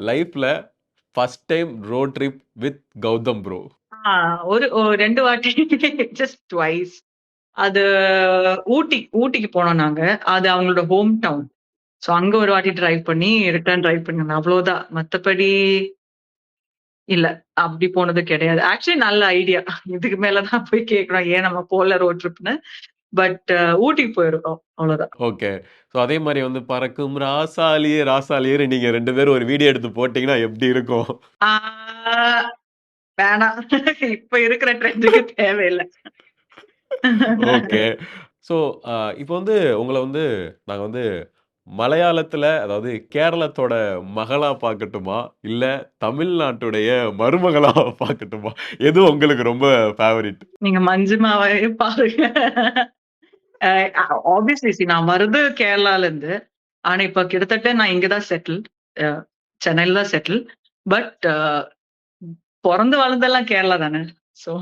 லைஃப்ல first time road trip with Gautham bro. ஆ ஒரு 2 வாட்டி ஜஸ்ட் ட்வைஸ். அது ஊட்டிக்கு போனோம் நாங்க. அது அவங்களோட ஹோம் டவுன். சோ அங்க ஒரு வாட்டி டிரைவ் பண்ணி, ரிட்டர்ன் டிரைவ் பண்ணேன். அவ்வளோதான். மத்தபடி இல்ல. அப்படி போனது கிடையாது. ஆக்சுவலி நல்ல ஐடியா. இதுக்கு மேல தான் போய் கேட்கணும். ஏன் நம்ம போல ரோட் ட்ரிப்ன்னு. பட் ஊட்டிக்கு போயிருக்கோம். அவ்வளோதான். ஓகே. ஸோ அதே மாரி வந்து பறக்கும் ராசாலியே ராசாலியேன்னு நீங்க 2 பேரும் ஒரு வீடியோ எடுத்து போட்டீங்கன்னா எப்படி இருக்கும்? ஆ வேணாம். இப்ப இருக்கிற ட்ரெண்டுக்கு தேவையில்ல. ஓகே. ஸோ இப்போ வந்து உங்கள வந்து நாங்க வந்து மலையாளத்துல, அதாவது கேரளத்தோட மகளா பார்க்கட்டுமா? இல்ல தமிழ்நாட்டுடைய மருமகளா பார்க்கட்டுமா? எது உங்களுக்கு ரொம்ப ஃபேவரைட்? நீங்க மஞ்சுமாவே பாருங்க. அ ஆப்வியஸ்லி நான் வர்றது கேரளால இருந்து. ஆனா இப்ப கிட்டத்தட்ட நான் இங்க தான் செட்டில். அ சென்னையில தான் செட்டில். பட் பொறந்து வளர்ந்தெல்லாம் கேரளா தானே. சோ